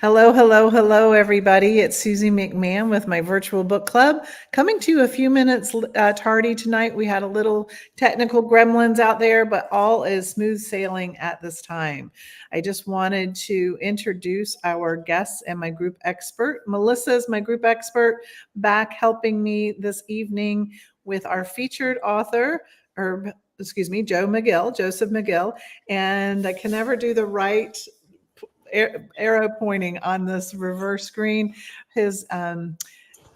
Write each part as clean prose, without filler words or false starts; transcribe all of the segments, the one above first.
Hello, hello, hello, everybody. It's Susie McMahon with my virtual book club. Coming to you a few minutes tardy tonight. We had a little technical gremlins out there, but all is smooth sailing at this time. I just wanted to introduce our guests and my group expert. Melissa is my group expert, back helping me this evening with our featured author, Joseph McGill. And I can never do the right arrow pointing on this reverse screen. His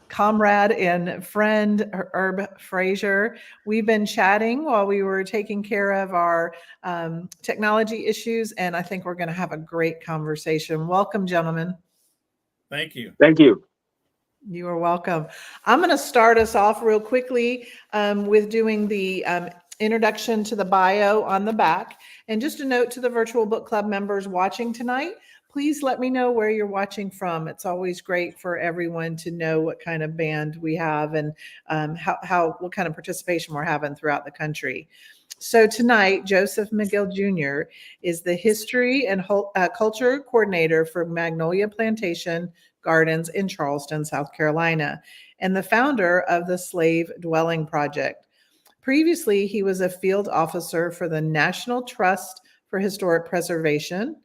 comrade and friend, Herb Frazier. We've been chatting while we were taking care of our technology issues, and I think we're going to have a great conversation. Welcome, gentlemen. Thank you. Thank you. You are welcome. I'm going to start us off real quickly with doing the introduction to the bio on the back. And just a note to the virtual book club members watching tonight, please let me know where you're watching from. It's always great for everyone to know what kind of band we have and what kind of participation we're having throughout the country. So tonight, Joseph McGill Jr. is the History and Culture Coordinator for Magnolia Plantation Gardens in Charleston, South Carolina, and the founder of the Slave Dwelling Project. Previously, he was a field officer for the National Trust for Historic Preservation.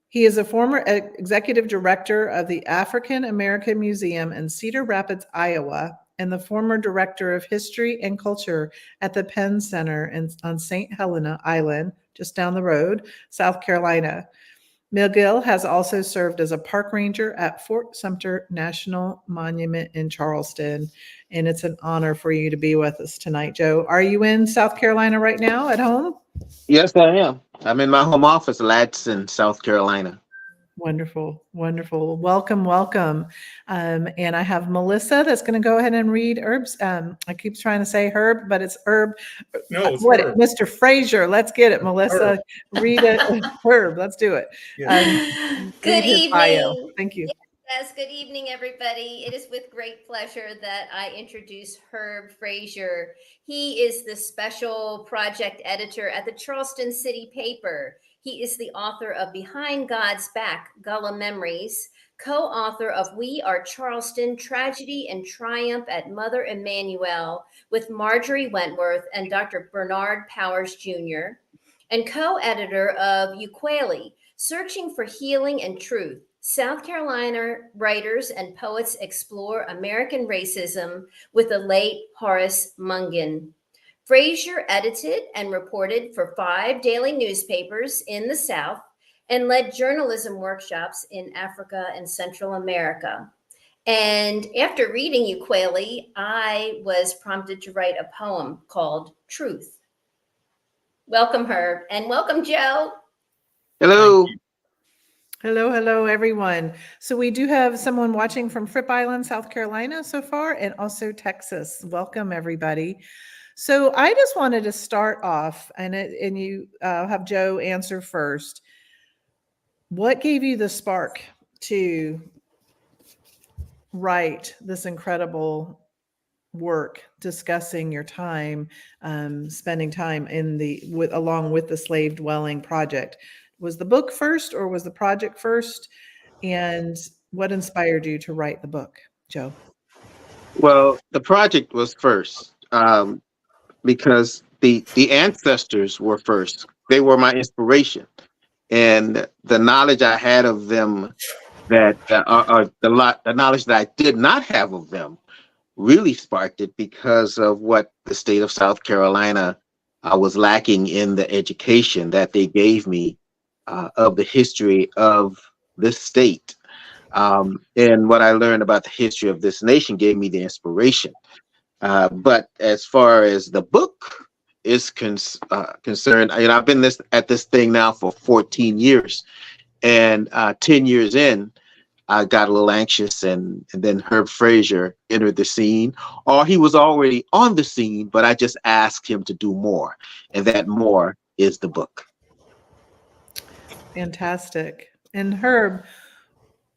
He is a former executive director of the African American Museum in Cedar Rapids, Iowa, and the former director of history and culture at the Penn Center on St. Helena Island, just down the road, South Carolina. McGill has also served as a park ranger at Fort Sumter National Monument in Charleston, and it's an honor for you to be with us tonight, Joe. Are you in South Carolina right now at home? Yes, I am. I'm in my home office, Ladson, South Carolina. Wonderful, wonderful. Welcome, welcome. And I have Melissa that's going to go ahead and read Herb's. I keep trying to say Herb, but it's Herb. No, it's Herb. Mr. Frazier. Let's get it, Melissa. Herb. Read it. Herb, let's do it. Good evening. Bio. Thank you. Yes, good evening, everybody. It is with great pleasure that I introduce Herb Frazier. He is the special project editor at the Charleston City Paper. He is the author of Behind God's Back, Gullah Memories, co-author of We Are Charleston, Tragedy and Triumph at Mother Emanuel with Marjorie Wentworth and Dr. Bernard Powers Jr., and co-editor of Ukulele, Searching for Healing and Truth. South Carolina writers and poets explore American racism with the late Horace Mungan. Frazier edited and reported for 5 daily newspapers in the South and led journalism workshops in Africa and Central America. And after reading Ukulele, I was prompted to write a poem called Truth. Welcome, Herb, and welcome, Joe. Hello. Hello, hello, everyone. So we do have someone watching from Fripp Island, South Carolina so far, and also Texas. Welcome, everybody. So I just wanted to start off, and you have Joe answer first. What gave you the spark to write this incredible work, discussing your time, spending time along with the Slave Dwelling Project? Was the book first or was the project first? And what inspired you to write the book, Joe? Well, the project was first because the ancestors were first. They were my inspiration. And the knowledge I had of them the knowledge that I did not have of them really sparked it because of what the state of South Carolina was lacking in the education that they gave me of the history of this state. And what I learned about the history of this nation gave me the inspiration. But as far as the book is concerned, I've been at this thing now for 14 years. And 10 years in, I got a little anxious, and then Herb Frazier entered the scene, or he was already on the scene, but I just asked him to do more. And that more is the book. Fantastic. And Herb,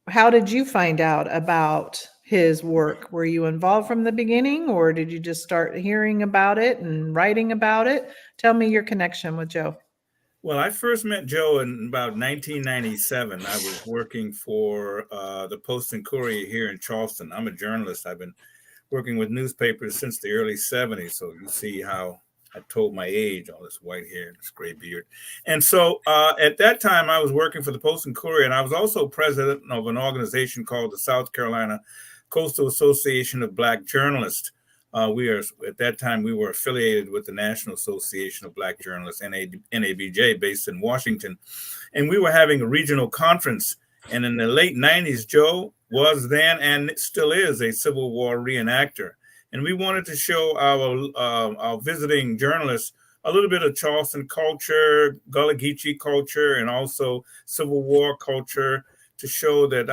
how did you find out about his work? Were you involved from the beginning, or did you just start hearing about it and writing about it? Tell me your connection with Joe. Well, I first met Joe in about 1997. I was working for the Post and Courier here in Charleston. I'm a journalist. I've been working with newspapers since the early 70s. So you see how I told my age, all this white hair and this gray beard. And so at that time, I was working for the Post and Courier, and I was also president of an organization called the South Carolina Coastal Association of Black Journalists. At that time, we were affiliated with the National Association of Black Journalists, NABJ, based in Washington. And we were having a regional conference. And in the late 90s, Joe was then and still is a Civil War reenactor. And we wanted to show our visiting journalists a little bit of Charleston culture, Gullah Geechee culture, and also Civil War culture to show that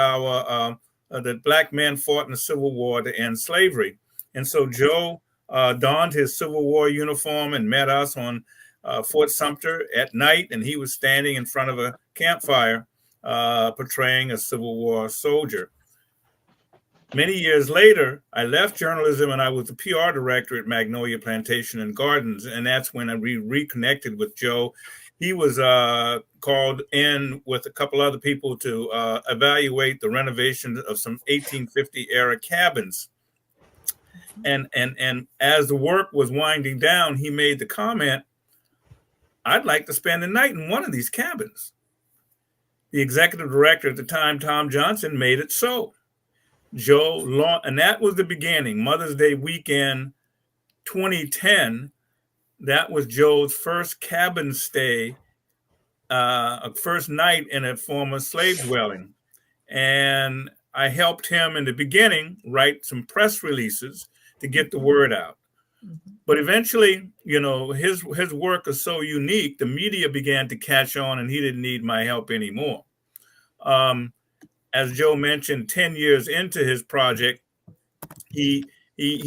that Black men fought in the Civil War to end slavery. And so Joe donned his Civil War uniform and met us on Fort Sumter at night, and he was standing in front of a campfire portraying a Civil War soldier. Many years later, I left journalism and I was the PR director at Magnolia Plantation and Gardens, and that's when I reconnected with Joe. He was called in with a couple other people to evaluate the renovation of some 1850 era cabins. And as the work was winding down, he made the comment, "I'd like to spend the night in one of these cabins." The executive director at the time, Tom Johnson, made it so. And that was the beginning. Mother's Day weekend 2010, that was Joe's first cabin stay, first night in a former slave dwelling. And I helped him in the beginning write some press releases to get the word out. But eventually, his work is so unique, the media began to catch on and he didn't need my help anymore. As Joe mentioned, 10 years into his project, he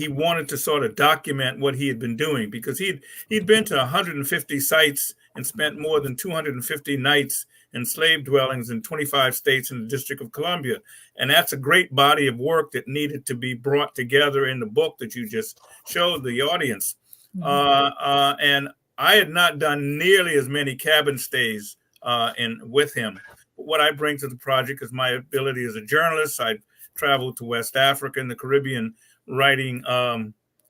wanted to sort of document what he had been doing because he'd been to 150 sites and spent more than 250 nights in slave dwellings in 25 states in the District of Columbia. And that's a great body of work that needed to be brought together in the book that you just showed the audience. And I had not done nearly as many cabin stays with him. But what I bring to the project is my ability as a journalist. I traveled to West Africa and the Caribbean writing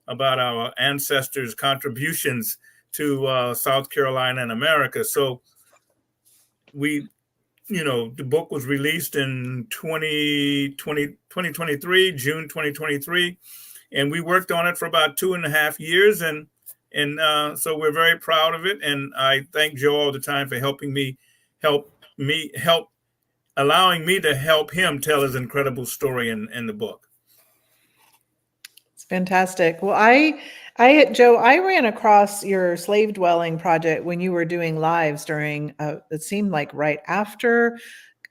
about our ancestors' contributions to South Carolina and America. So the book was released in 2023, June 2023, and we worked on it for about 2.5 years, and so we're very proud of it. And I thank Joe all the time for allowing me to help him tell his incredible story in the book. It's fantastic. Well, Joe, I ran across your slave dwelling project when you were doing lives during, it seemed like right after,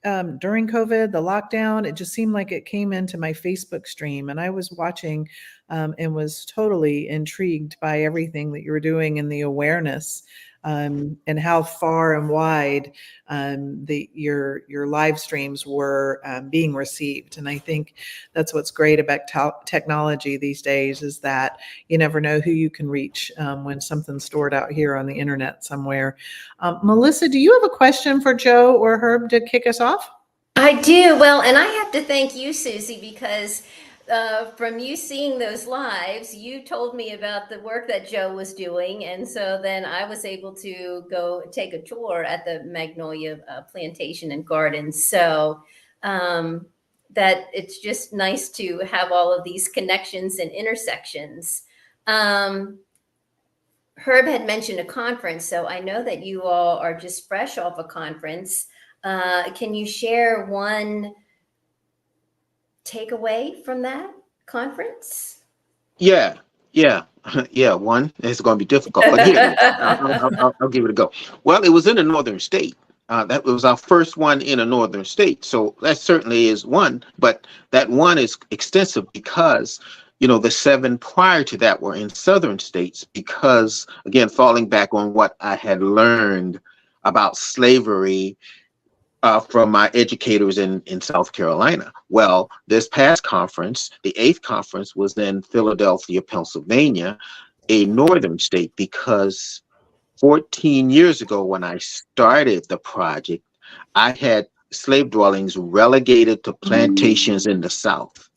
during COVID, the lockdown. It just seemed like it came into my Facebook stream, and I was watching and was totally intrigued by everything that you were doing and the awareness and how far and wide your live streams were being received. And I think that's what's great about technology these days, is that you never know who you can reach when something's stored out here on the internet somewhere. Melissa, do you have a question for Joe or Herb to kick us off? I do. Well, and I have to thank you, Susie, because from you seeing those lives, you told me about the work that Joe was doing. And so then I was able to go take a tour at the Magnolia Plantation and Gardens. So that it's just nice to have all of these connections and intersections. Herb had mentioned a conference, so I know that you all are just fresh off a conference. Can you share one takeaway from that conference? Yeah. One, it's going to be difficult, but here, I'll give it a go. Well, it was in a northern state. That was our first one in a northern state. So that certainly is one, but that one is extensive because, the 7 prior to that were in southern states because, again, falling back on what I had learned about slavery from my educators in South Carolina. Well, this past conference, the 8th conference, was in Philadelphia, Pennsylvania, a northern state, because 14 years ago, when I started the project, I had slave dwellings relegated to plantations in the South.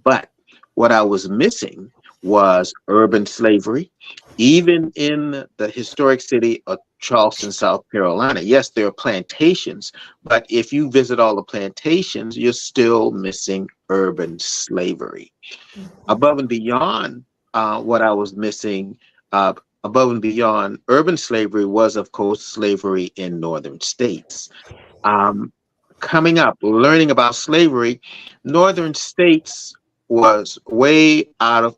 But what I was missing was urban slavery. Even in the historic city of Charleston, South Carolina, yes, there are plantations, but if you visit all the plantations, you're still missing urban slavery. Above and beyond what I was missing, above and beyond urban slavery was, of course, slavery in northern states. Um, Coming up, learning about slavery, northern states was way out of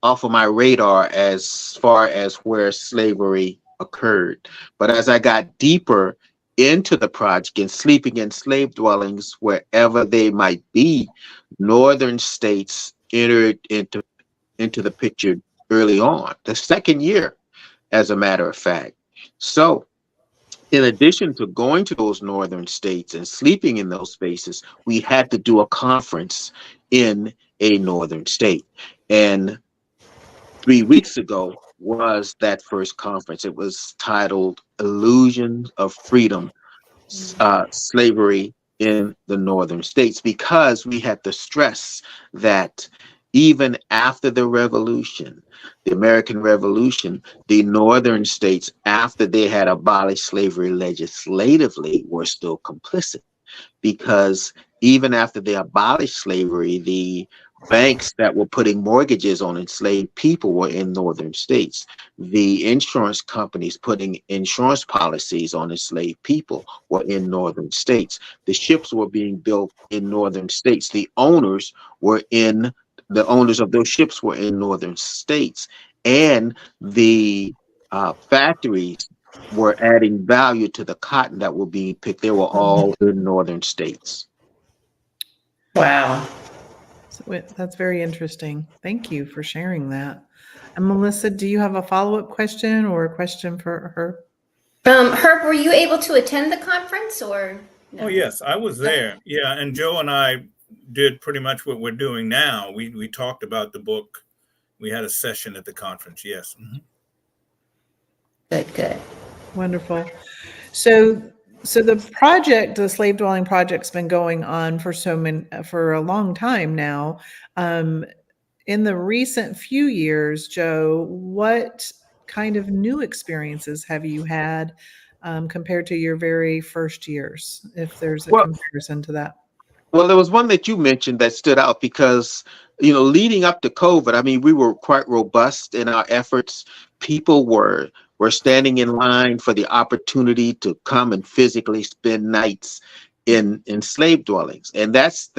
off of my radar as far as where slavery occurred. But as I got deeper into the project and sleeping in slave dwellings wherever they might be, northern states entered into the picture early on, the second year, as a matter of fact. So in addition to going to those northern states and sleeping in those spaces, we had to do a conference in a northern state. And 3 weeks ago was that first conference. It was titled Illusions of Freedom, Slavery in the Northern States, because we had to stress that even after the revolution, the American Revolution, the northern states, after they had abolished slavery legislatively, were still complicit, because even after they abolished slavery, the banks that were putting mortgages on enslaved people were in northern states. The insurance companies putting insurance policies on enslaved people were in northern states. The ships were being built in northern states. The owners of those ships were in northern states, and the factories were adding value to the cotton that were being picked. They were all in northern states. Wow. So that's very interesting. Thank you for sharing that. And Melissa, do you have a follow-up question or a question for her? Herb, were you able to attend the conference or no? Oh, yes, I was there. Yeah, and Joe and I did pretty much what we're doing now. We talked about the book. We had a session at the conference. Yes. Good, good. Wonderful. So the project, the slave dwelling project's been going on for a long time now. In the recent few years, Joe, what kind of new experiences have you had compared to your very first years, if there's a comparison to that? Well, there was one that you mentioned that stood out because, leading up to COVID, I mean, we were quite robust in our efforts. People were standing in line for the opportunity to come and physically spend nights in slave dwellings. And that's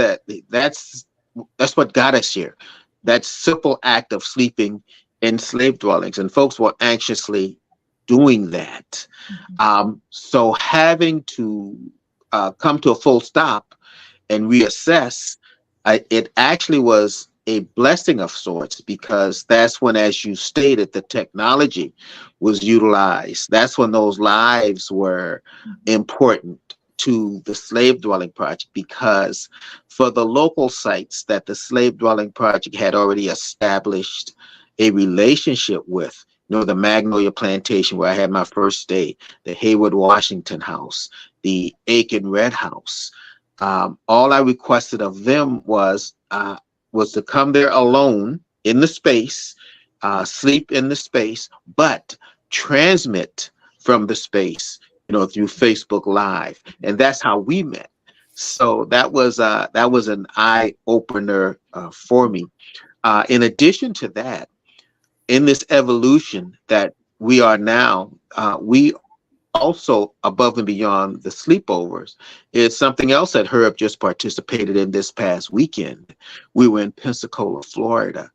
what got us here. That simple act of sleeping in slave dwellings. And folks were anxiously doing that. So having to come to a full stop and reassess, it actually was a blessing of sorts, because that's when, as you stated, the technology was utilized. That's when those lives were important to the slave dwelling project, because for the local sites that the slave dwelling project had already established a relationship with, the Magnolia Plantation where I had my first stay, the Hayward Washington House, the Aiken Red House, all I requested of them was to come there alone in the space, sleep in the space, but transmit from the space, through Facebook Live, and that's how we met. So that was an eye opener for me. In addition to that, in this evolution that we are now, we also, above and beyond the sleepovers, is something else that Herb just participated in this past weekend. We were in Pensacola, Florida.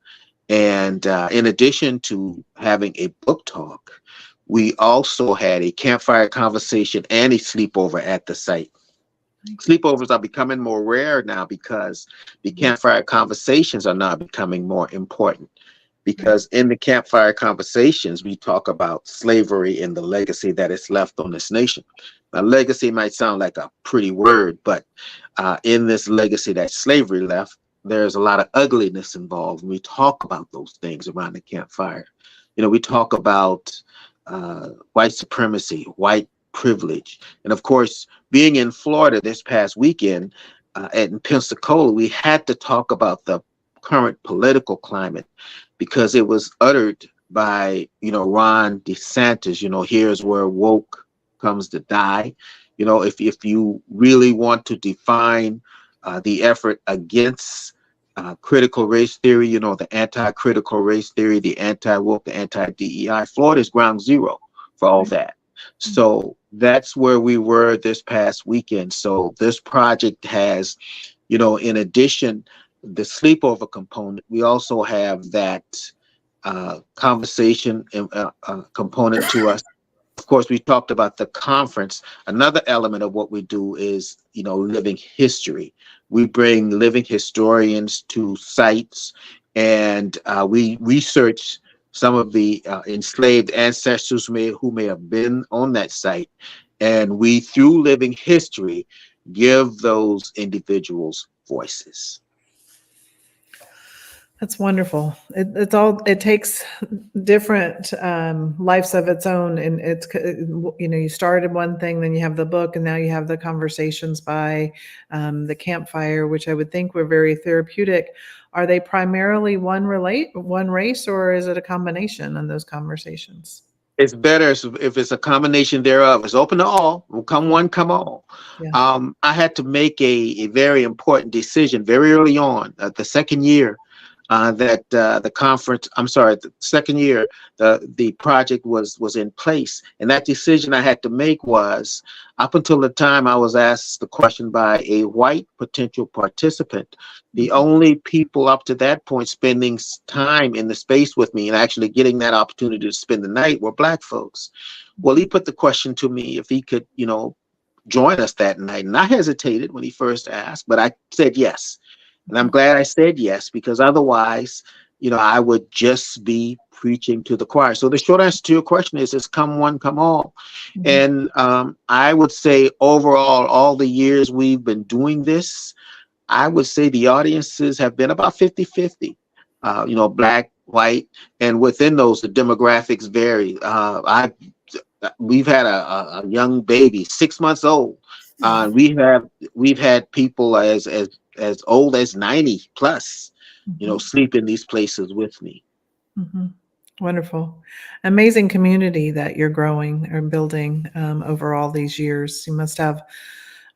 And in addition to having a book talk, we also had a campfire conversation and a sleepover at the site. Sleepovers are becoming more rare now because the campfire conversations are now becoming more important. Because in the campfire conversations, we talk about slavery and the legacy that is left on this nation. Now, legacy might sound like a pretty word, but in this legacy that slavery left, there's a lot of ugliness involved. We talk about those things around the campfire. We talk about white supremacy, white privilege. And of course, being in Florida this past weekend in Pensacola, we had to talk about the current political climate because it was uttered by, Ron DeSantis, here's where woke comes to die. If you really want to define the effort against critical race theory, the anti-critical race theory, the anti-woke, the anti-DEI, Florida is ground zero for all that. So that's where we were this past weekend. So this project has, in addition, the sleepover component, we also have that conversation component to us. Of course, we talked about the conference. Another element of what we do is, living history. We bring living historians to sites, and we research some of the enslaved ancestors who may have been on that site. And we, through living history, give those individuals voices. That's wonderful. It takes different lives of its own. And it's, you started one thing, then you have the book, and now you have the conversations by the campfire, which I would think were very therapeutic. Are they primarily one race, or is it a combination in those conversations? It's better if it's a combination thereof. It's open to all. Will come one, come all. Yeah. I had to make a very important decision very early on, the second year that the second year the project was in place. And that decision I had to make was, up until the time I was asked the question by a white potential participant, the only people up to that point spending time in the space with me and actually getting that opportunity to spend the night were Black folks. Well, he put the question to me if he could, join us that night. And I hesitated when he first asked, but I said yes. And I'm glad I said yes, because otherwise, I would just be preaching to the choir. So the short answer to your question is come one, come all. And I would say overall, all the years we've been doing this, I would say the audiences have been about 50-50, Black, white, and within those, the demographics vary. We've had a young baby, 6 months old. We've had people as old as 90 plus, sleep in these places with me. Wonderful. Amazing community that you're growing or building over all these years. You must have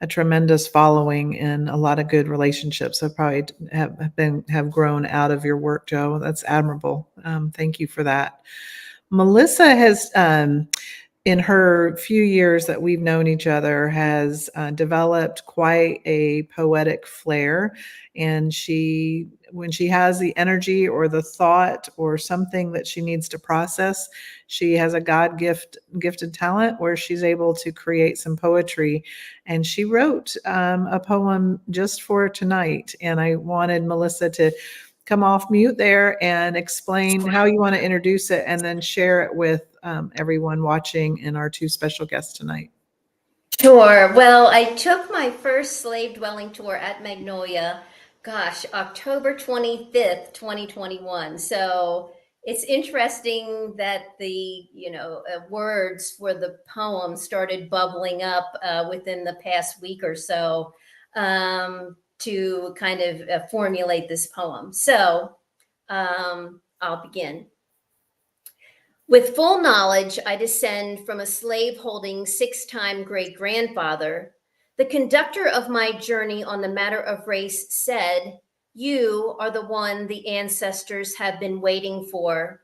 a tremendous following and a lot of good relationships that probably have grown out of your work, Joe. That's admirable. Thank you for that. Melissa has, in her few years that we've known each other, has developed quite a poetic flair. And when she has the energy or the thought or something that she needs to process, she has a gifted talent where she's able to create some poetry. And she wrote a poem just for tonight. And I wanted Melissa to come off mute there and explain how you want to introduce it, and then share it with everyone watching and our two special guests tonight. Sure. Well, I took my first slave dwelling tour at Magnolia, October 25th, 2021. So it's interesting that the, words for the poem started bubbling up within the past week or so. To kind of formulate this poem. So I'll begin. With full knowledge, I descend from a slave-holding 6-time great-grandfather. The conductor of my journey on the matter of race said, "You are the one the ancestors have been waiting for."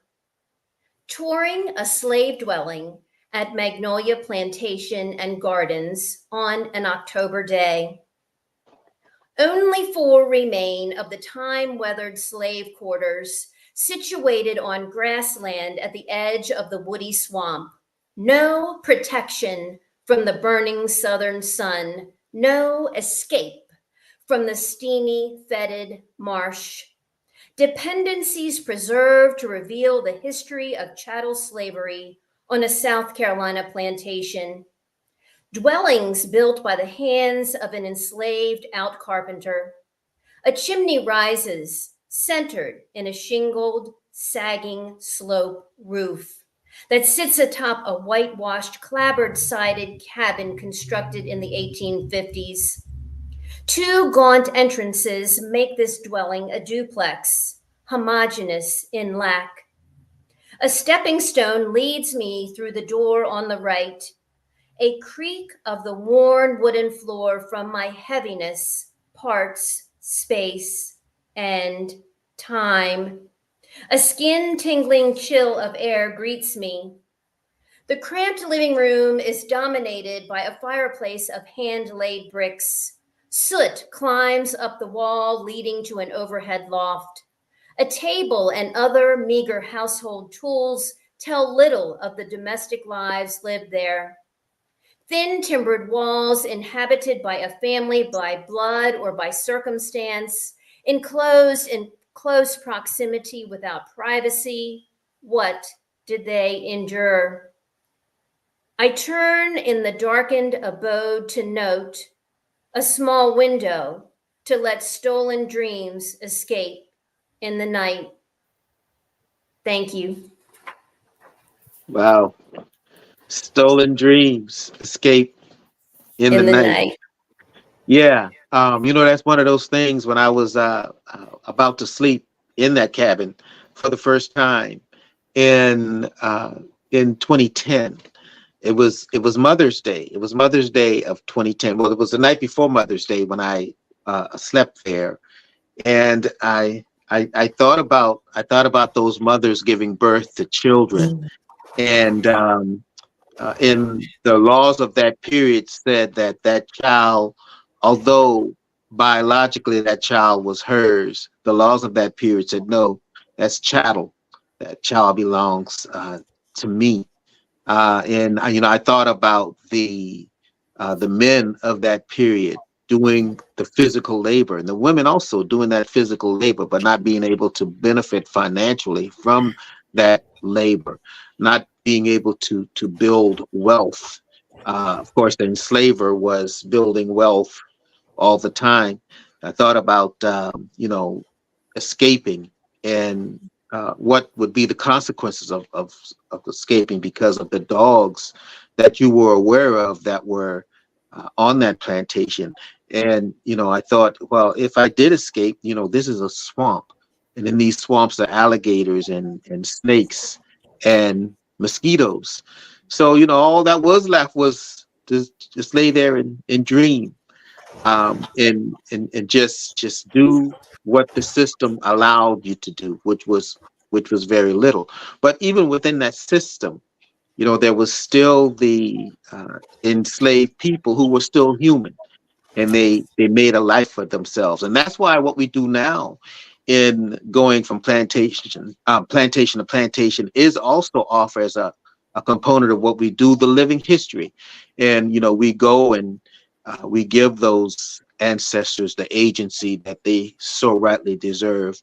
Touring a slave dwelling at Magnolia Plantation and Gardens on an October day. Only 4 remain of the time-weathered slave quarters situated on grassland at the edge of the woody swamp. No protection from the burning southern sun, no escape from the steamy, fetid marsh. Dependencies preserved to reveal the history of chattel slavery on a South Carolina plantation. Dwellings built by the hands of an enslaved out carpenter. A chimney rises, centered in a shingled, sagging slope roof. that sits atop a whitewashed, clapboard-sided cabin constructed in the 1850s. Two gaunt entrances make this dwelling a duplex, homogeneous in lack. A stepping stone leads me through the door on the right, a creak of the worn wooden floor from my heaviness, parts, space, and time. A skin-tingling chill of air greets me. The cramped living room is dominated by a fireplace of hand-laid bricks. Soot climbs up the wall, leading to an overhead loft. A table and other meager household tools tell little of the domestic lives lived there. Thin timbered walls inhabited by a family by blood or by circumstance, enclosed in close proximity without privacy. What did they endure? I turn in the darkened abode to note a small window to let stolen dreams escape in the night. Thank you. Wow. Stolen dreams escape in the night. Yeah. That's one of those things when I was about to sleep in that cabin for the first time in 2010. It was Mother's Day. It was Mother's Day of 2010. Well, it was the night before Mother's Day when I slept there, and I thought about those mothers giving birth to children, and in the laws of that period said that child, although biologically that child was hers, the laws of that period said no, that's chattel. That child belongs to me. And I thought about the men of that period doing the physical labor, and the women also doing that physical labor, but not being able to benefit financially from that labor, not being able to build wealth. Of course, the enslaver was building wealth all the time. I thought about escaping and what would be the consequences of escaping because of the dogs that you were aware of that were on that plantation. And, I thought, well, if I did escape, this is a swamp. And in these swamps are alligators and snakes and mosquitoes. So, all that was left was to just lay there and dream, and just do what the system allowed you to do, which was very little. But even within that system, there was still the enslaved people who were still human, and they made a life for themselves. And that's why what we do now in going from plantation to plantation is also offer as a component of what we do, the living history. And we go and we give those ancestors the agency that they so rightly deserve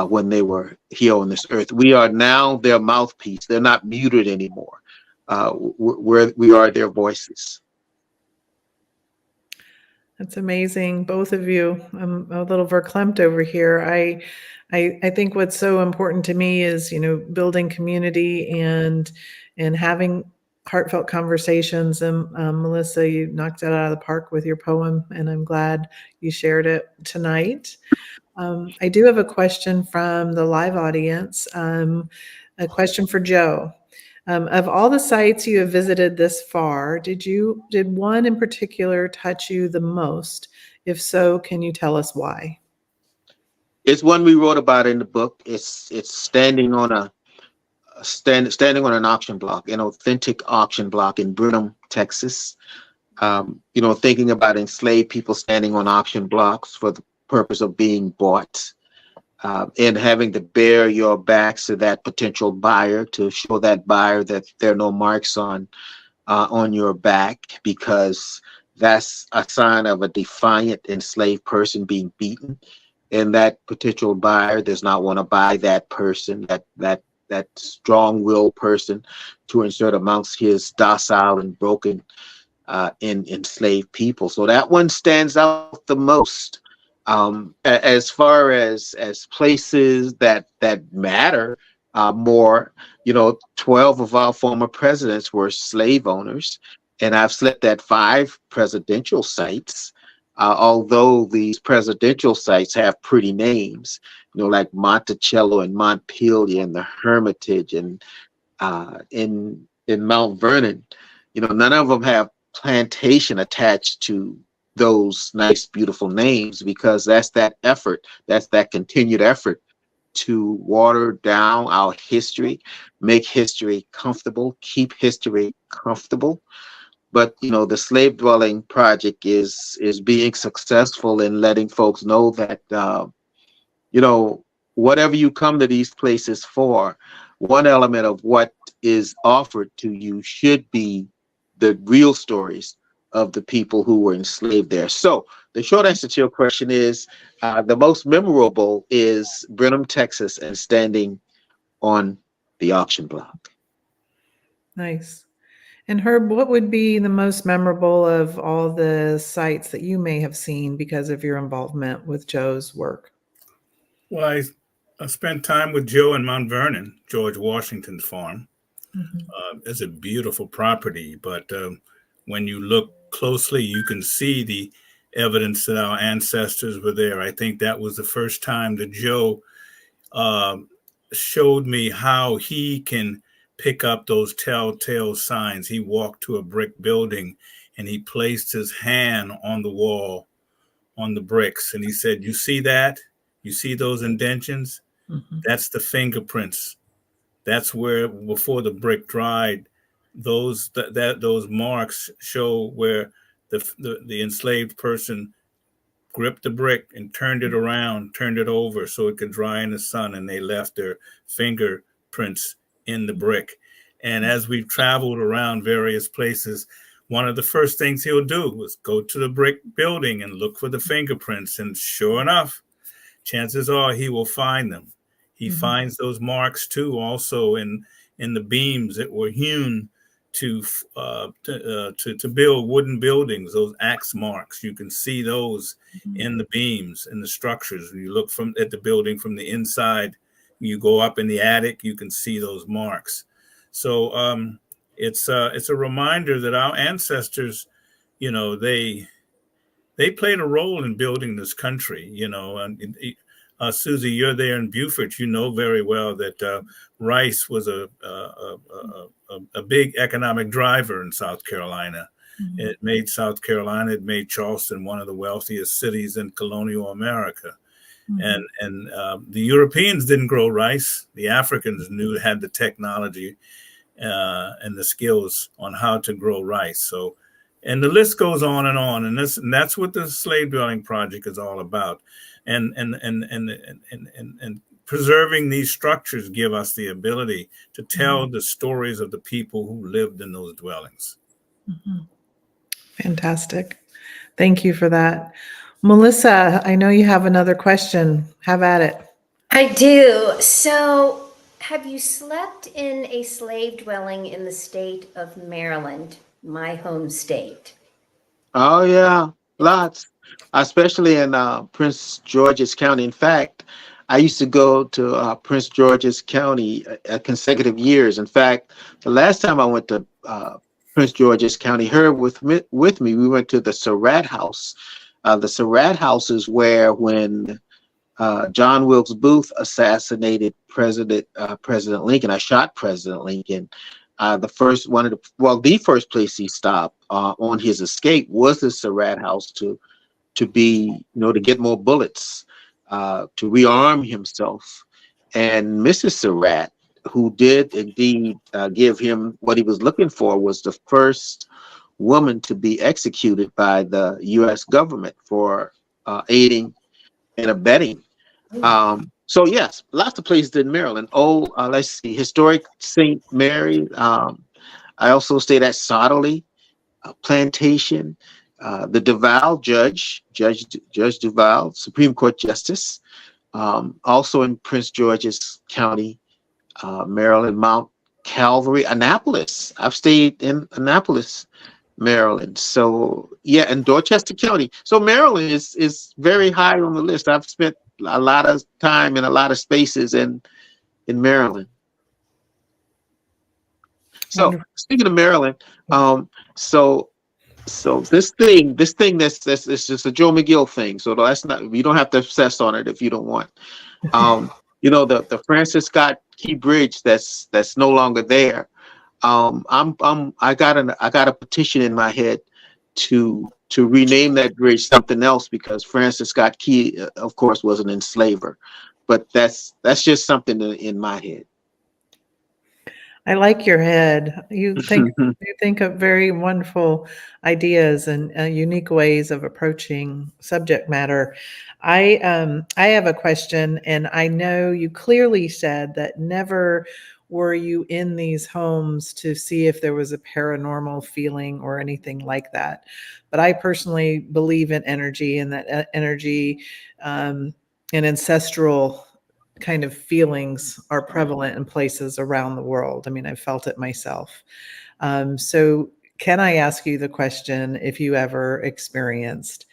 when they were here on this earth. We are now their mouthpiece. They're not muted anymore. We are their voices. That's amazing, both of you. I'm a little verklempt over here. I think what's so important to me is, building community and having heartfelt conversations. And Melissa, you knocked it out of the park with your poem, and I'm glad you shared it tonight. I do have a question from the live audience, a question for Joe. Of all the sites you have visited this far, did one in particular touch you the most? If so, can you tell us why? It's one we wrote about in the book. It's standing on an auction block, an authentic auction block in Brenham, Texas. Thinking about enslaved people standing on auction blocks for the purpose of being bought. And having to bear your backs to that potential buyer to show that buyer that there are no marks on your back, because that's a sign of a defiant enslaved person being beaten. And that potential buyer does not want to buy that person, that strong-willed person, to insert amongst his docile and broken enslaved people. So that one stands out the most. As far as places that matter, more. 12 of our former presidents were slave owners, and I've slept at 5 presidential sites. Although these presidential sites have pretty names, like Monticello and Montpelier and the Hermitage and in Mount Vernon, none of them have plantation attached to those nice, beautiful names, because that's that effort, that's that continued effort to water down our history, make history comfortable, keep history comfortable. But the slave dwelling project is being successful in letting folks know that whatever you come to these places for, one element of what is offered to you should be the real stories of the people who were enslaved there. So the short answer to your question is the most memorable is Brenham, Texas, and standing on the auction block. Nice. And Herb, what would be the most memorable of all the sites that you may have seen because of your involvement with Joe's work? Well, I spent time with Joe in Mount Vernon, George Washington's farm. It's a beautiful property, but when you look closely, you can see the evidence that our ancestors were there. I think that was the first time that Joe showed me how he can pick up those telltale signs. He walked to a brick building and he placed his hand on the wall, on the bricks, and he said, "You see that? You see those indentions? That's the fingerprints. That's where, before the brick dried, those marks show where the enslaved person gripped the brick and turned it around, turned it over so it could dry in the sun, and they left their fingerprints in the brick." And as we've traveled around various places, one of the first things he'll do was go to the brick building and look for the fingerprints. And sure enough, chances are he will find them. He finds those marks too, also in the beams that were hewn to build wooden buildings. Those axe marks, you can see those in the beams, in the structures. When you look at the building from the inside, you go up in the attic, you can see those marks. So it's a reminder that our ancestors, they played a role in building this country, and Susie, you're there in Beaufort. You know very well that rice was a big economic driver in South Carolina. It made South Carolina, it made Charleston one of the wealthiest cities in colonial America. And the Europeans didn't grow rice. The Africans had the technology and the skills on how to grow rice. So, and the list goes on, and that's what the slave dwelling project is all about. And preserving these structures give us the ability to tell the stories of the people who lived in those dwellings. Fantastic. Thank you for that. Melissa, I know you have another question. Have at it. I do. So, have you slept in a slave dwelling in the state of Maryland, my home state? Oh, yeah, lots, especially in Prince George's County. In fact, I used to go to Prince George's County consecutive years. In fact, the last time I went to Prince George's County, Herb with me, we went to the Surratt House. The Surratt House is where, when John Wilkes Booth assassinated President Lincoln, shot President Lincoln, the first place he stopped on his escape was the Surratt House to get more bullets, to rearm himself. And Mrs. Surratt, who did indeed give him what he was looking for, was the first woman to be executed by the U.S. government for aiding and abetting. So yes, lots of places in Maryland. Let's see, historic St. Mary. I also stayed at Sodderly Plantation. The Duval Judge Duval, Supreme Court Justice, also in Prince George's County, Maryland, Mount Calvary, Annapolis. I've stayed in Annapolis, Maryland. So yeah, and Dorchester County. So Maryland is very high on the list. I've spent a lot of time in a lot of spaces in Maryland. So Wonderful. speaking of Maryland, so this thing that's it's just a Joe McGill thing. So that's not, you don't have to obsess on it if you don't want. The Francis Scott Key Bridge that's no longer there. I got a petition in my head to rename that bridge something else, because Francis Scott Key, of course, was an enslaver. But that's just something in my head. I like your head. You think of very wonderful ideas and unique ways of approaching subject matter. I have a question, and I know you clearly said that never were you in these homes to see if there was a paranormal feeling or anything like that. But I personally believe in energy, and that energy and ancestral kind of feelings are prevalent in places around the world. I mean, I've felt it myself. So can I ask you the question if you ever experienced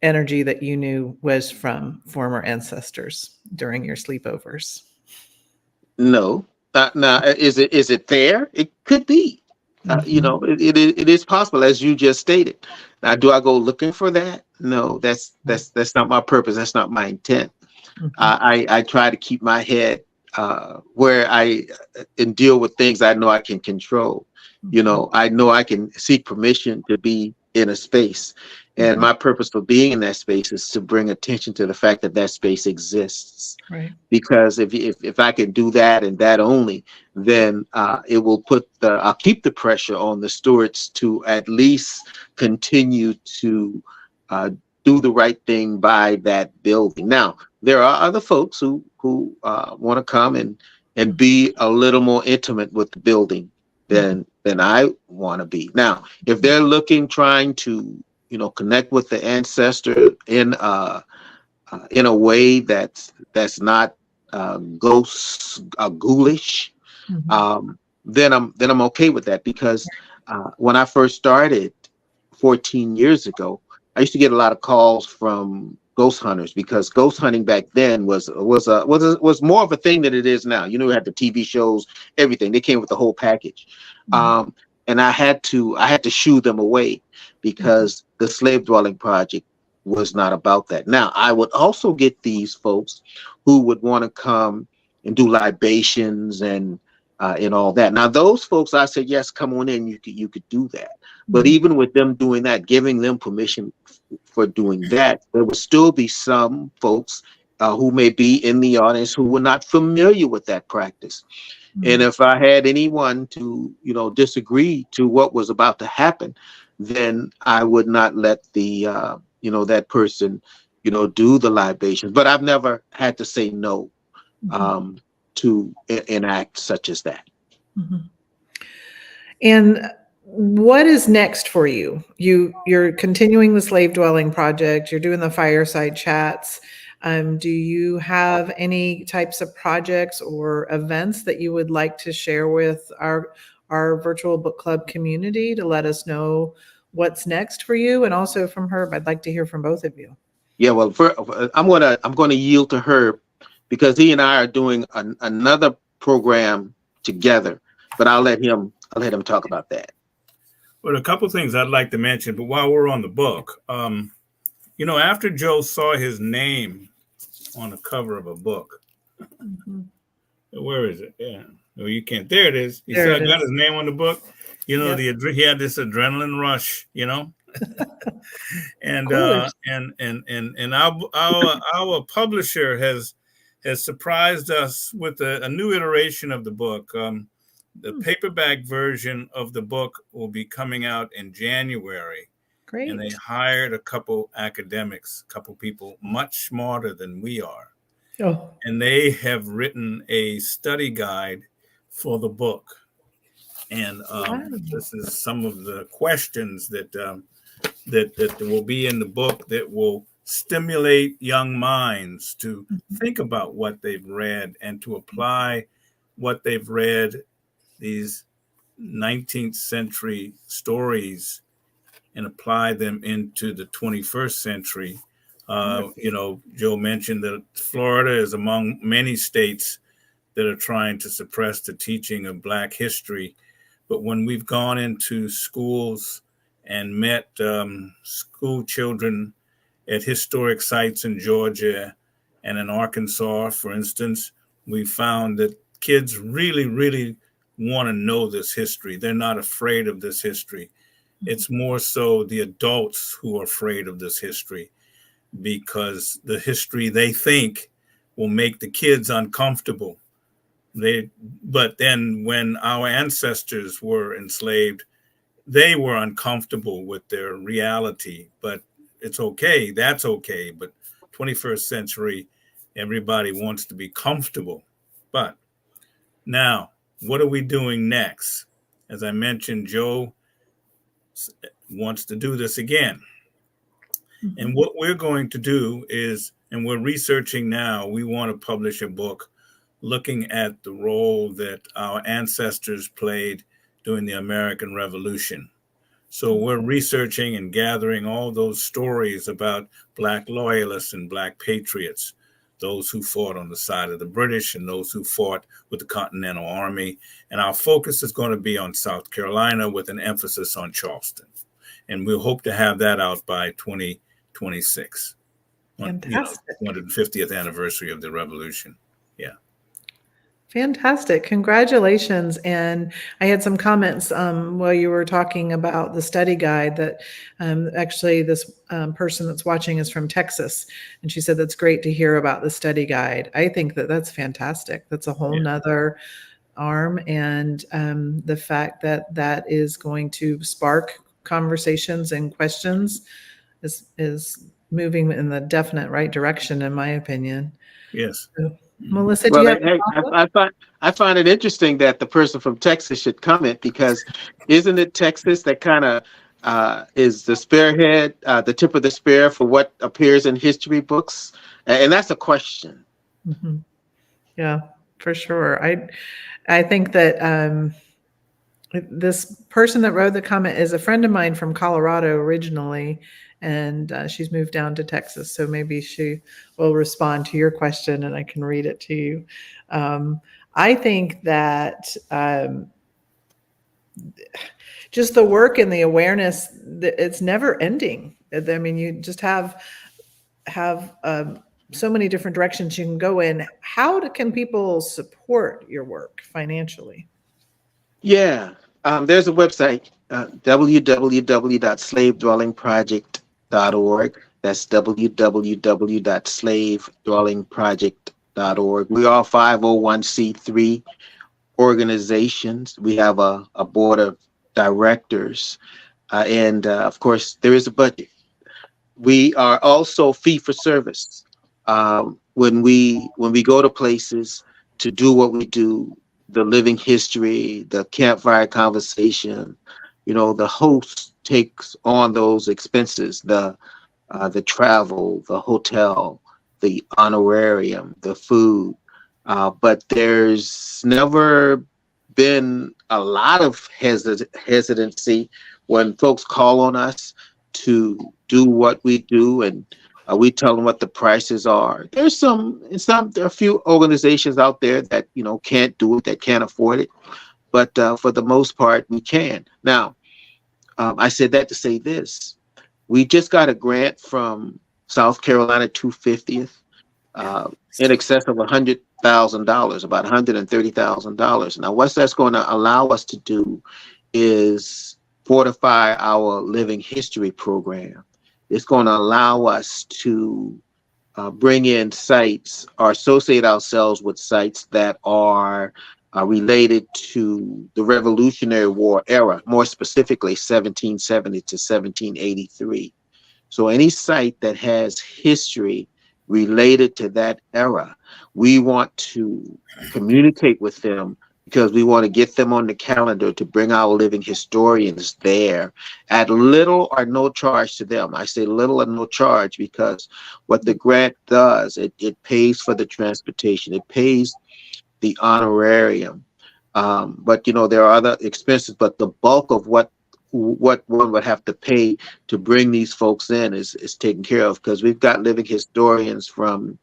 energy that you knew was from former ancestors during your sleepovers? No. Now, is it there? It could be. It is possible, as you just stated. Now, do I go looking for that? No, that's not my purpose. That's not my intent. I try to keep my head where I and deal with things I know I can control. I know I can seek permission to be in a space, and my purpose for being in that space is to bring attention to the fact that that space exists. Right. Because if I can do that and that only, then it will I'll keep the pressure on the stewards to at least continue to do the right thing by that building. Now, there are other folks who want to come and be a little more intimate with the building than I want to be. Now, if they're trying to connect with the ancestor in a way that's not ghoulish, then I'm okay with that, because when I first started 14 years ago, I used to get a lot of calls from ghost hunters, because ghost hunting back then was more of a thing than it is now. We had the TV shows, everything. They came with the whole package. And I had to shoo them away, because the Slave Dwelling Project was not about that. Now, I would also get these folks who would want to come and do libations and all that. Now, those folks, I said, yes, come on in. You could do that. But even with them doing that, giving them permission for doing that, there would still be some folks who may be in the audience who were not familiar with that practice. And if I had anyone to, disagree to what was about to happen, then I would not let the, that person, do the libations. But I've never had to say no to an act such as that. And what is next for you? You're continuing the Slave Dwelling Project. You're doing the fireside chats. Do you have any types of projects or events that you would like to share with our virtual book club community to let us know what's next for you? And also from Herb, I'd like to hear from both of you. Yeah, well, I'm gonna yield to Herb, because he and I are doing another program together. But I'll let him talk about that. Well, a couple of things I'd like to mention, but while we're on the book, after Joe saw his name on the cover of a book, where is it? Yeah, no, you can't. There it is. You said I got his name on the book. He had this adrenaline rush, and our publisher has surprised us with a new iteration of the book. The paperback version of the book will be coming out in January. Great. And they hired a couple academics, a couple people much smarter than we are. Oh. And they have written a study guide for the book. And this is some of the questions that will be in the book that will stimulate young minds to think about what they've read and to apply what they've read, these 19th century stories, and apply them into the 21st century. Joe mentioned that Florida is among many states that are trying to suppress the teaching of Black history. But when we've gone into schools and met school children at historic sites in Georgia and in Arkansas, for instance, we found that kids really, really want to know this history. They're not afraid of this history. It's more so the adults who are afraid of this history, because the history they think will make the kids uncomfortable. But then when our ancestors were enslaved, they were uncomfortable with their reality. But it's okay. That's okay. But 21st century, everybody wants to be comfortable. But now, what are we doing next? As I mentioned, Joe wants to do this again. And what we're going to do is, and we're researching now, we want to publish a book looking at the role that our ancestors played during the American Revolution. So we're researching and gathering all those stories about Black loyalists and Black patriots, those who fought on the side of the British and those who fought with the Continental Army. And our focus is going to be on South Carolina with an emphasis on Charleston. And we'll hope to have that out by 2026. Fantastic. 150th anniversary of the Revolution. Yeah. Fantastic. Congratulations. And I had some comments while you were talking about the study guide that actually this person that's watching is from Texas. And she said, that's great to hear about the study guide. I think that that's fantastic. That's a whole nother arm. And the fact that that is going to spark conversations and questions is moving in the definite right direction, in my opinion. Yes. So, Melissa, do you have I find it interesting that the person from Texas should comment, because isn't it Texas that kind of is the spearhead, the tip of the spear for what appears in history books? And that's a question. Mm-hmm. Yeah, for sure. I think that this person that wrote the comment is a friend of mine from Colorado originally, and she's moved down to Texas. So maybe she will respond to your question and I can read it to you. I think that just the work and the awareness, it's never ending. I mean, you just have so many different directions you can go in. How can people support your work financially? Yeah, there's a website, www.slavedwellingproject.org. That's www.slavedwellingproject.org. We are 501c3 organizations. We have a board of directors, and of course, there is a budget. We are also fee for service. When we go to places to do what we do, the living history, the campfire conversation, the host takes on those expenses, the travel, the hotel, the honorarium, the food. But there's never been a lot of hesitancy when folks call on us to do what we do, and we tell them what the prices are. There are a few organizations out there that can't do it, that can't afford it, but for the most part, we can. Now, I said that to say this: we just got a grant from South Carolina 250th, in excess of $100,000, about $130,000. Now, what that's going to allow us to do is fortify our living history program. It's going to allow us to bring in sites or associate ourselves with sites that are related to the Revolutionary War era, more specifically 1770 to 1783. So any site that has history related to that era, we want to communicate with them, because we want to get them on the calendar to bring our living historians there at little or no charge to them. I say little or no charge because what the grant does, it pays for the transportation, it pays the honorarium. But there are other expenses, but the bulk of what one would have to pay to bring these folks in is taken care of, because we've got living historians from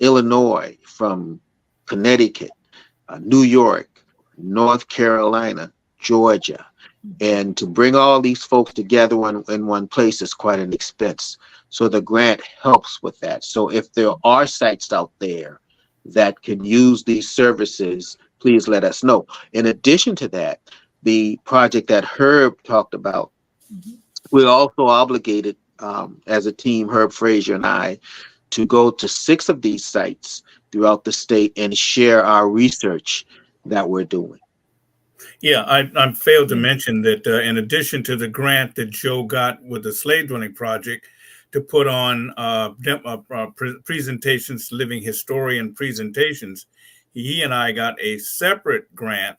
Illinois, from Connecticut, New York, North Carolina, Georgia. And to bring all these folks together in one place is quite an expense. So the grant helps with that. So if there are sites out there that can use these services, please let us know. In addition to that, the project that Herb talked about, we're also obligated as a team, Herb, Frazier, and I, to go to 6 of these sites throughout the state and share our research that we're doing. Yeah, I failed to mention that in addition to the grant that Joe got with the slave dwelling project to put on presentations, living historian presentations, he and I got a separate grant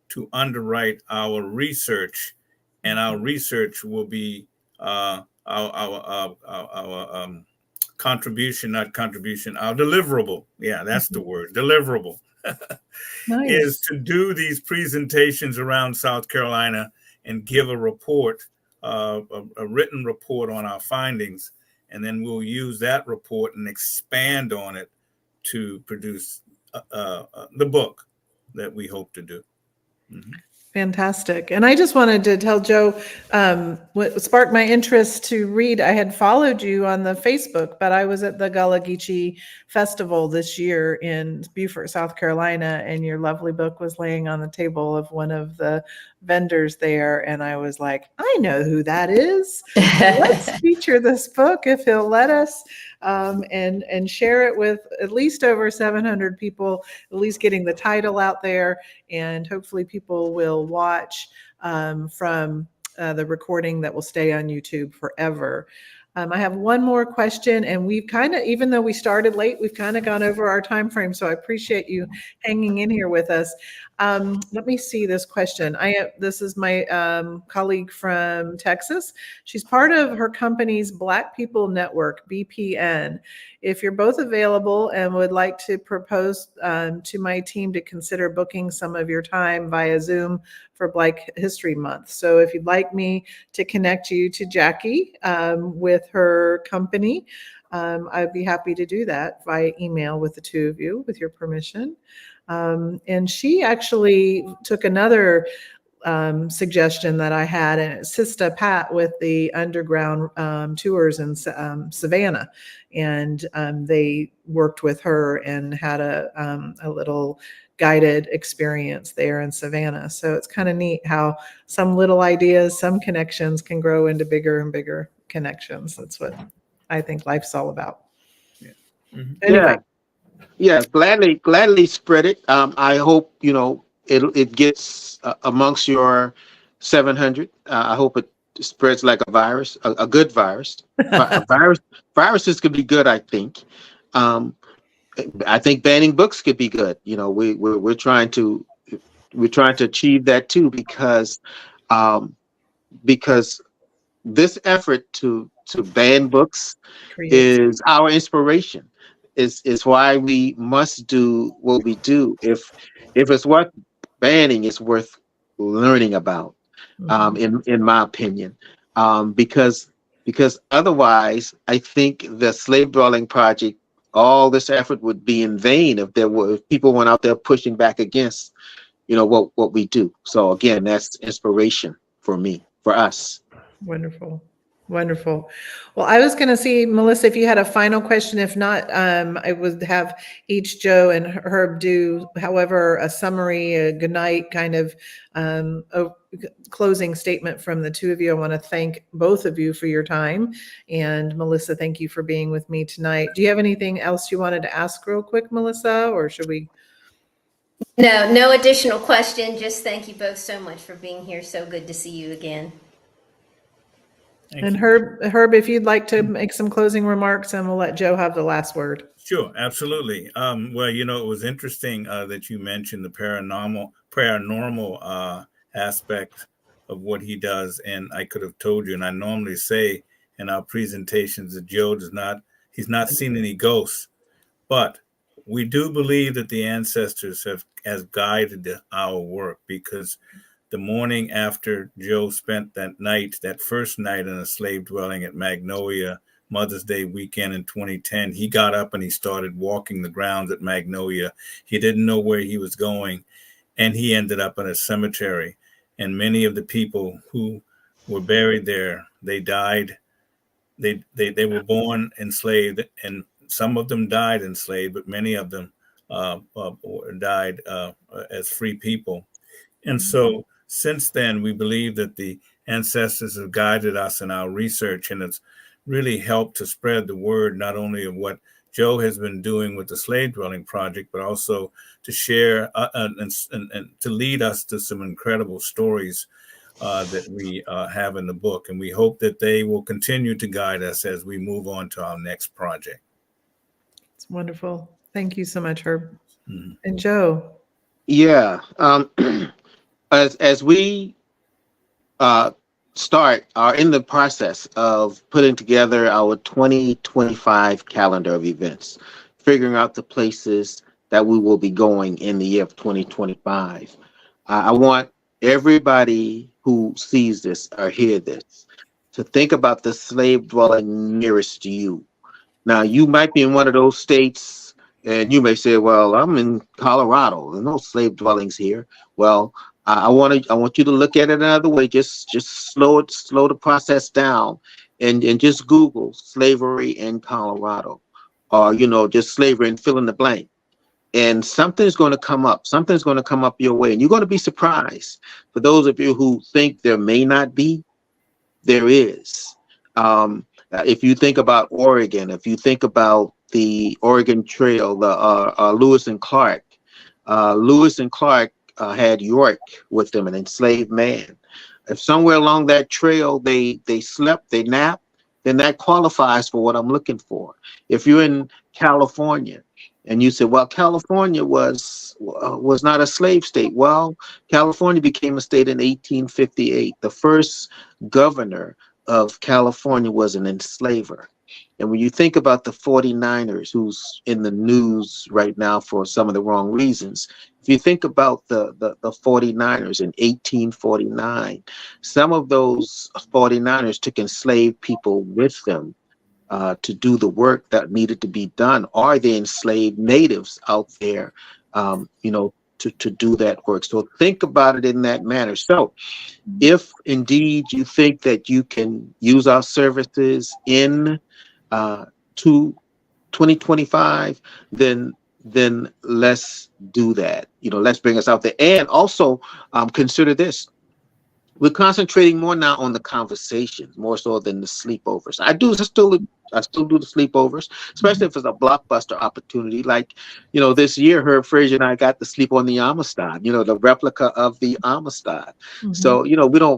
to underwrite our research, and our research will be our contribution, not contribution, our deliverable. Yeah, that's the word, deliverable. Nice. Is to do these presentations around South Carolina and give a report, a written report on our findings, and then we'll use that report and expand on it to produce the book that we hope to do. Mm-hmm. Fantastic. And I just wanted to tell Joe what sparked my interest to read. I had followed you on the Facebook, but I was at the Gullah Geechee Festival this year in Beaufort, South Carolina, and your lovely book was laying on the table of one of the vendors there. And I was like, I know who that is. Let's feature this book if he'll let us, and share it with at least over 700 people, at least getting the title out there. And hopefully people will watch from the recording that will stay on YouTube forever. I have one more question, and we've kind of, even though we started late, we've kind of gone over our time frame. So I appreciate you hanging in here with us. Let me see this question. This is my colleague from Texas. She's part of her company's Black People Network, BPN. If you're both available and would like to propose to my team to consider booking some of your time via Zoom for Black History Month. So if you'd like me to connect you to Jackie with her company, I'd be happy to do that via email with the two of you, with your permission. And she actually took another suggestion that I had, and it's Sista Pat with the underground tours in Savannah. And they worked with her and had a little guided experience there in Savannah. So it's kind of neat how some little ideas, some connections can grow into bigger and bigger connections. That's what I think life's all about. Yeah. Mm-hmm. Anyway. Yeah, gladly spread it. I hope, it gets amongst your 700. I hope it spreads like a virus, a good virus. Viruses could be good, I think. I think banning books could be good. We're trying to achieve that too, because this effort to ban books is our inspiration. Is why we must do what we do. If it's worth banning, it's worth learning about. In my opinion, because otherwise, I think the slave dwelling project, all this effort would be in vain if people went out there pushing back against, what we do. So again, that's inspiration for me, for us. Wonderful. Wonderful. Well, I was going to see, Melissa, if you had a final question. If not, I would have each Joe and Herb do, however, a summary, a good night kind of a closing statement from the two of you. I want to thank both of you for your time. And Melissa, thank you for being with me tonight. Do you have anything else you wanted to ask real quick, Melissa, or should we? No additional question. Just thank you both so much for being here. So good to see you again. And Herb, if you'd like to make some closing remarks, and we'll let Joe have the last word. Sure, absolutely. Well, it was interesting that you mentioned the paranormal aspect of what he does. And I could have told you, and I normally say in our presentations that Joe he's not seen any ghosts, but we do believe that the ancestors have guided our work, because the morning after Joe spent that first night in a slave dwelling at Magnolia, Mother's Day weekend in 2010, he got up and he started walking the grounds at Magnolia. He didn't know where he was going. and he ended up in a cemetery. And many of the people who were buried there, they died. They were born enslaved, and some of them died enslaved, but many of them died as free people. And so since then, we believe that the ancestors have guided us in our research, and it's really helped to spread the word, not only of what Joe has been doing with the Slave Dwelling Project, but also to share and to lead us to some incredible stories that we have in the book. And we hope that they will continue to guide us as we move on to our next project. It's wonderful. Thank you so much, Herb. Mm-hmm. And Joe. Yeah. As we are in the process of putting together our 2025 calendar of events, figuring out the places that we will be going in the year of 2025. I want everybody who sees this or hear this to think about the slave dwelling nearest to you. Now, you might be in one of those states and you may say, well, I'm in Colorado. There's no slave dwellings here. Well, I want you to look at it another way. Just slow the process down and just Google slavery in Colorado, or just slavery and fill in the blank. And something's going to come up. Something's going to come up your way, and you're going to be surprised. For those of you who think there may not be, there is. If you think about Oregon, if you think about the Oregon Trail, the Lewis and Clark, had York with them, an enslaved man. If somewhere along that trail they slept, they napped, then that qualifies for what I'm looking for. If you're in California and you say, well, California was not a slave state. Well, California became a state in 1858. The first governor of California was an enslaver. And when you think about the 49ers, who's in the news right now for some of the wrong reasons, if you think about the 49ers in 1849, some of those 49ers took enslaved people with them to do the work that needed to be done, or the enslaved natives out there, to do that work. So think about it in that manner. So if indeed you think that you can use our services in 2025, then let's do that. Let's bring us out there. And also consider this. We're concentrating more now on the conversations, more so than the sleepovers. I still do the sleepovers, especially if it's a blockbuster opportunity. Like, this year, Herb Frazier and I got to sleep on the Amistad, the replica of the Amistad. Mm-hmm. So,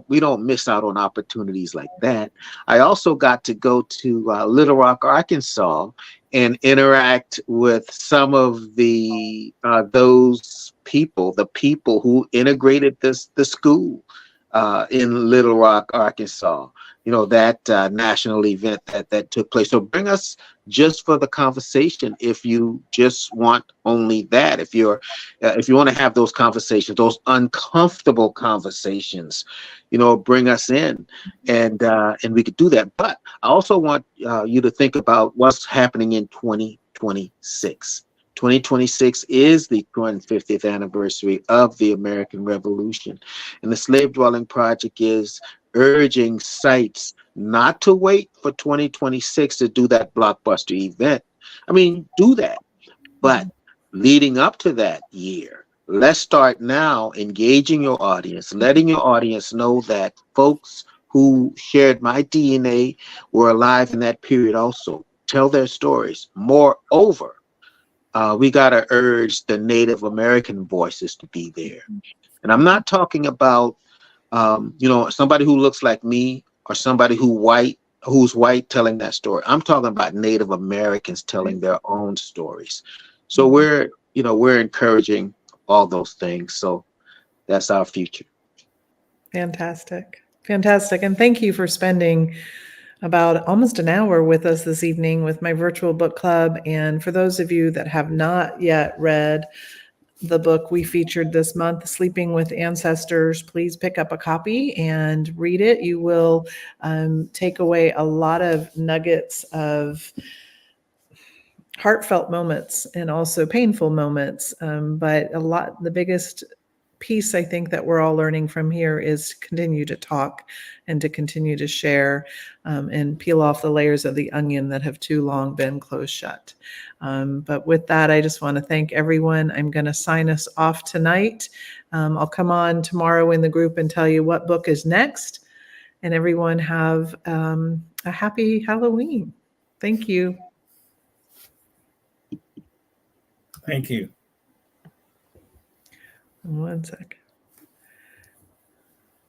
we don't miss out on opportunities like that. I also got to go to Little Rock, Arkansas, and interact with some of the those people, the people who integrated the school in Little Rock, Arkansas. That national event that took place. So bring us just for the conversation. If you just want only that, if you want to have those conversations, those uncomfortable conversations, bring us in, and we could do that. But I also want you to think about what's happening in 2026. 2026 is the 250th anniversary of the American Revolution, and the Slave Dwelling Project is urging sites not to wait for 2026 to do that blockbuster event. I mean, do that. But leading up to that year, let's start now engaging your audience, letting your audience know that folks who shared my DNA were alive in that period also. Tell their stories. Moreover, we got to urge the Native American voices to be there. And I'm not talking about somebody who looks like me or somebody who's white telling that story. I'm talking about Native Americans telling their own stories. So we're encouraging all those things. So that's our future. Fantastic. And thank you for spending about almost an hour with us this evening with my virtual book club. And for those of you that have not yet read the book we featured this month, Sleeping with Ancestors, please pick up a copy and read it. You will take away a lot of nuggets of heartfelt moments and also painful moments. But the biggest piece I think that we're all learning from here is continue to talk and to continue to share and peel off the layers of the onion that have too long been closed shut. But with that, I just want to thank everyone. I'm going to sign us off tonight. I'll come on tomorrow in the group and tell you what book is next. And everyone have a happy Halloween. Thank you. Thank you. One second.